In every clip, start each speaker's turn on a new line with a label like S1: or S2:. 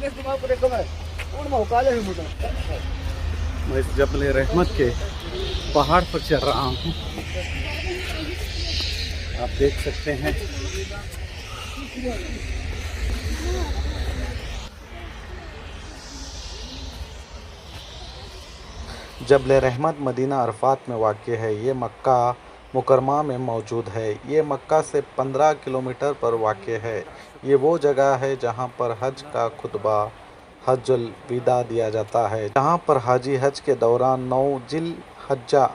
S1: मैं इस जबल रहमत के पहाड़ पर चढ़ रहा हूँ। आप देख सकते हैं जबल रहमत मदीना अरफात में वाक़ है। ये मक्का मुकरमा में मौजूद है। ये मक्का से 15 किलोमीटर पर वाक़ है। ये वो जगह है जहाँ पर हज का खुतबा हज्जुल विदा दिया जाता है, जहाँ पर हाजी हज के दौरान 9 जिल हज्जा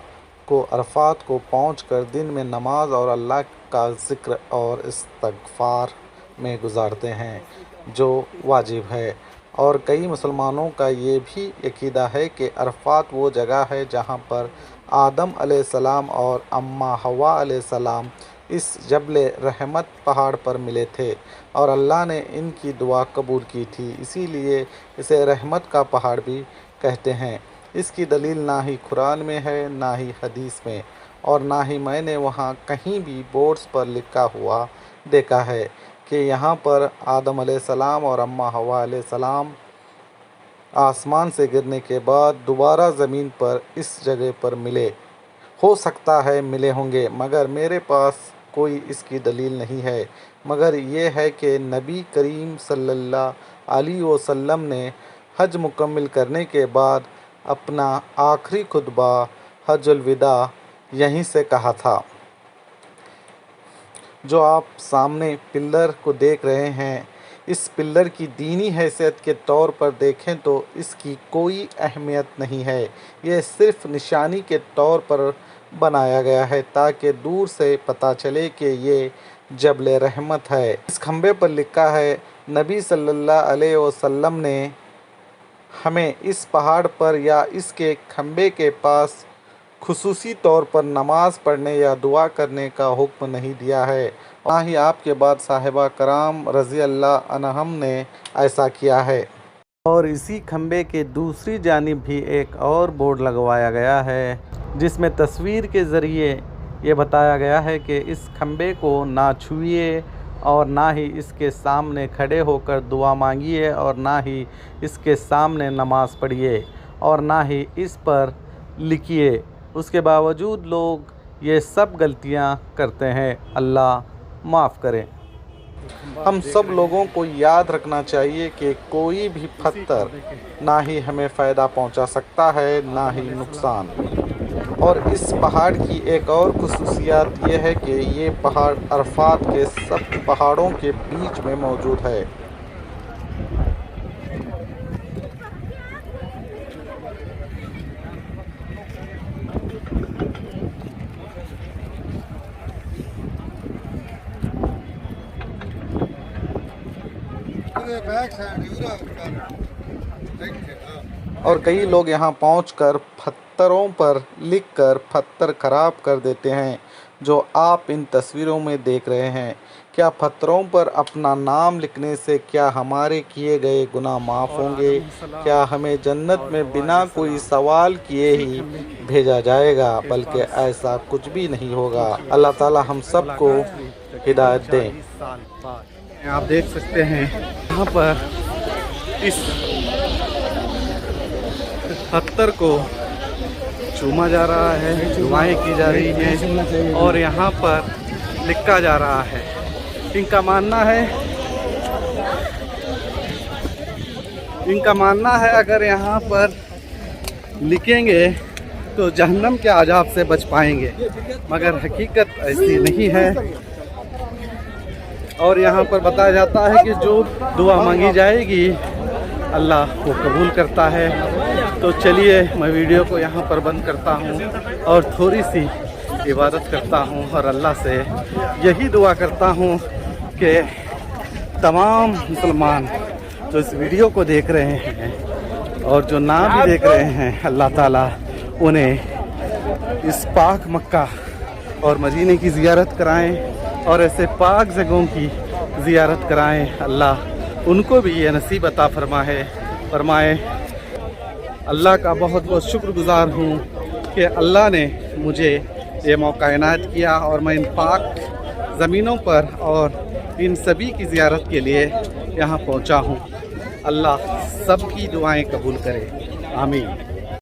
S1: को अरफात को पहुंचकर दिन में नमाज और अल्लाह का ज़िक्र और इस्तग़फ़ार में गुजारते हैं, जो वाजिब है। और कई मुसलमानों का ये भी अक़ीदा है कि अरफात वो जगह है जहाँ पर आदम अलैहिस्सलाम और अम्मा हवा अलैहिस्सलाम इस जबल रहमत पहाड़ पर मिले थे और अल्लाह ने इनकी दुआ कबूल की थी, इसीलिए इसे रहमत का पहाड़ भी कहते हैं। इसकी दलील ना ही कुरान में है, ना ही हदीस में, और ना ही मैंने वहाँ कहीं भी बोर्ड्स पर लिखा हुआ देखा है कि यहाँ पर आदम अलैहिस्सलाम और अम्मा हवा अलैहिस्सलाम आसमान से गिरने के बाद दोबारा ज़मीन पर इस जगह पर मिले। हो सकता है मिले होंगे, मगर मेरे पास कोई इसकी दलील नहीं है, मगर ये है कि नबी करीम सल्लल्लाहु अलैहि वसल्लम ने हज मुकम्मिल करने के बाद अपना आखिरी खुतबा हज्जुल विदा यहीं से कहा था। जो आप सामने पिल्लर को देख रहे हैं, इस पिल्लर की दीनी हैसियत के तौर पर देखें तो इसकी कोई अहमियत नहीं है। यह सिर्फ़ निशानी के तौर पर बनाया गया है ताकि दूर से पता चले कि ये जबल रहमत है। इस खंबे पर लिखा है, नबी सल्लल्लाहु अलैहि वसल्लम ने हमें इस पहाड़ पर या इसके खंबे के पास खुसूसी तौर पर नमाज पढ़ने या दुआ करने का हुक्म नहीं दिया है, ना ही आपके बाद साहिबा कराम रज़ी अल्लाह अन्हम ने ऐसा किया है। और इसी खंबे के दूसरी जानिब भी एक और बोर्ड लगवाया गया है, जिसमें तस्वीर के ज़रिए ये बताया गया है कि इस खंबे को ना छुइए और ना ही इसके सामने खड़े होकर दुआ मांगिए और ना ही इसके सामने नमाज़ पढ़िए और ना ही इस पर लिखिए। उसके बावजूद लोग ये सब गलतियां करते हैं। अल्लाह माफ़ करें। हम सब लोगों को याद रखना चाहिए कि कोई भी पत्थर ना ही हमें फ़ायदा पहुंचा सकता है, ना ही नुकसान। और इस पहाड़ की एक और खुसूसियत यह है कि ये पहाड़ अरफात के सब पहाड़ों के बीच में मौजूद है। और कई लोग यहाँ पहुंचकर पत्थरों पर लिखकर पत्थर खराब कर देते हैं, जो आप इन तस्वीरों में देख रहे हैं। क्या पत्थरों पर अपना नाम लिखने से क्या हमारे किए गए गुनाह माफ़ होंगे? क्या हमें जन्नत में बिना कोई सवाल किए ही भेजा जाएगा? बल्कि ऐसा कुछ भी नहीं होगा। अल्लाह ताला हम सब को हिदायत दें। आप देख सकते हैं यहाँ पर इस पत्थर को चूमा जा रहा है, दुआएं की जा रही हैं और यहाँ पर लिखा जा रहा है। इनका मानना है अगर यहाँ पर लिखेंगे तो जहन्नम के अज़ाब से बच पाएंगे, मगर हकीकत ऐसी नहीं है। और यहाँ पर बताया जाता है कि जो दुआ मांगी जाएगी अल्लाह वो कबूल करता है। तो चलिए मैं वीडियो को यहाँ पर बंद करता हूँ और थोड़ी सी इबादत करता हूँ और अल्लाह से यही दुआ करता हूँ कि तमाम मुसलमान जो इस वीडियो को देख रहे हैं और जो ना भी देख रहे हैं, अल्लाह ताला उन्हें इस पाक मक्का और मदीने की ज़ियारत कराएं और ऐसे पाक जगहों की ज़ियारत कराएं। अल्लाह उनको भी ये नसीब अता फरमाए। अल्लाह का बहुत बहुत शुक्रगुज़ार हूँ कि अल्लाह ने मुझे ये मौका इनायत किया और मैं इन पाक ज़मीनों पर और इन सभी की ज़ियारत के लिए यहाँ पहुँचा हूँ।
S2: اللہ سب کی دعائیں قبول کرے، آمین۔